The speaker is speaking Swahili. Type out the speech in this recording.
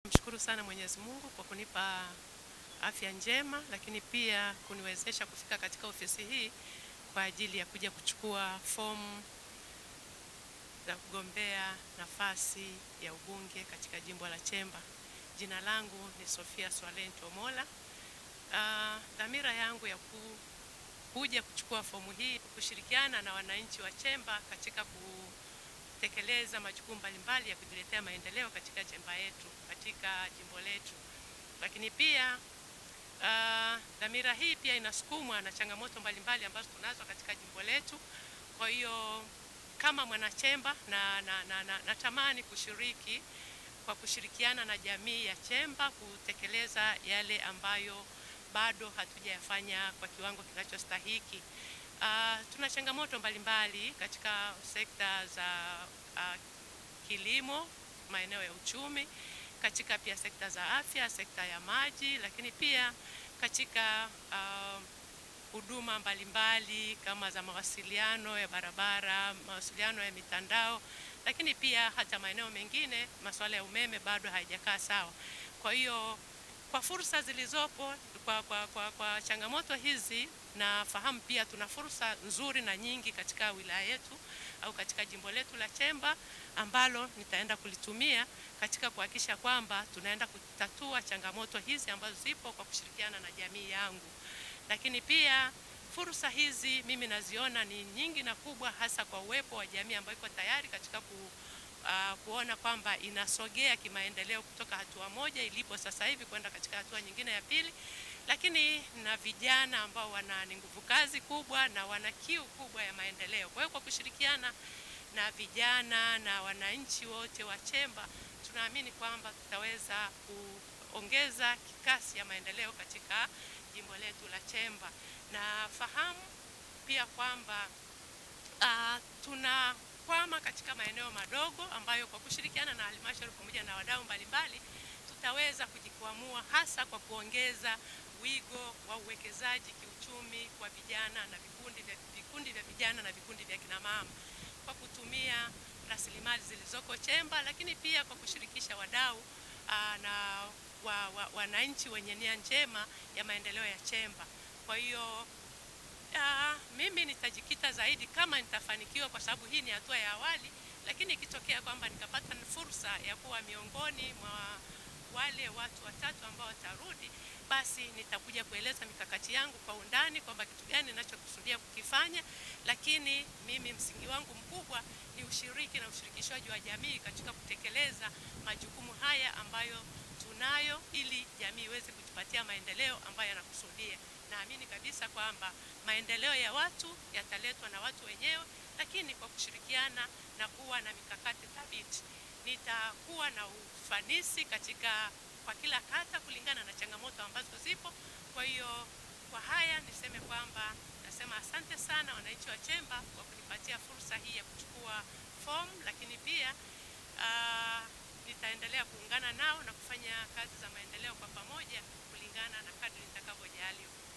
Mshukuru sana Mwenyezi Mungu kwa kunipa afya njema, lakini pia kuniwezesha kufika katika ofisi hii kwa ajili ya kuja kuchukua fomu za kugombea nafasi ya ubunge katika jimbo la Chemba. Jina langu ni Sofia Swalento Mola. Dhamira yangu ya kuja kuchukua fomu hii kushirikiana na wananchi wa Chemba katika kutekeleza majukumu mbalimbali ya kujiletea maendeleo katika Chemba yetu, katika jimbo letu. Lakini pia dhamira hii pia inasukumwa na changamoto mbalimbali ambazo tunazo katika jimbo letu. Kwa hiyo kama mwanachemba natamani kushiriki kwa kushirikiana na jamii ya Chemba kutekeleza yale ambayo bado hatujayafanya kwa kiwango kinachostahiki. Tuna changamoto mbalimbali katika sekta za kilimo, maeneo ya uchumi, katika pia sekta za afya, sekta ya maji, lakini pia katika huduma mbalimbali kama za mawasiliano ya barabara, mawasiliano ya mitandao, lakini pia hata maeneo mengine masuala ya umeme bado haijakaa sawa. Kwa hiyo kwa fursa zilizopo, kwa changamoto hizi, nafahamu pia tuna fursa nzuri na nyingi katika wilaya yetu au katika jimbo letu la Chemba ambalo nitaenda kulitumia katika kuhakikisha kwamba tunaenda kutatua changamoto hizi ambazo zipo kwa kushirikiana na jamii yangu. Lakini pia fursa hizi mimi naziona ni nyingi na kubwa, hasa kwa uwepo wa jamii ambayo iko tayari katika kuona kwamba inasogea kimaendeleo kutoka hatua moja ilipo sasa hivi kwenda katika hatua nyingine ya pili. Lakini na vijana ambao wana nguvu kazi kubwa na wana kiu kubwa ya maendeleo. Kwa hiyo kwa kushirikiana na vijana na wananchi wote wa Chemba, tunaamini kwamba tutaweza kuongeza kasi ya maendeleo katika jimbo letu la Chemba. Na fahamu pia kwamba tunakwama katika maeneo madogo ambayo kwa kushirikiana na halmashauri pamoja na wadau mbalimbali tutaweza kujikwamua, hasa kwa kuongeza wigo wa uwekezaji kiuchumi kwa vijana na vikundi vya vijana na vikundi vya kina mama kwa kutumia rasilimali zilizoko Chemba, lakini pia kwa kushirikisha wadau na wananchi wenye nia njema ya maendeleo ya Chemba. Kwa hiyo mimi nitajikita zaidi kama nitafanikiwa, kwa sababu hii ni hatua ya awali, lakini ikitokea kwamba nikapata fursa ya kuwa miongoni mwa wale watu watatu ambao watarudi, basi nitakuja kueleza mikakati yangu kwa undani kwamba kitu gani ninachokusudia kukifanya. Lakini mimi msingi wangu mkubwa ni ushiriki na ushirikishwaji wa jamii katika kutekeleza majukumu haya ambayo tunayo, ili jamii iweze kujipatia maendeleo ambayo yanakusudia. Naamini kabisa kwamba maendeleo ya watu yataletwa na watu wenyewe, lakini kwa kushirikiana na kuwa na mikakati thabiti nitakuwa na ufanisi kwa kila kata kulingana na changamoto ambazo zipo. Kwa hiyo kwa haya niseme kwamba nasema asante sana wananchi wa Chemba kwa kunipatia fursa hii ya kuchukua fomu, lakini pia nitaendelea kuungana nao na kufanya kazi za maendeleo kwa pamoja kulingana na kadri nitakavyojaliwa.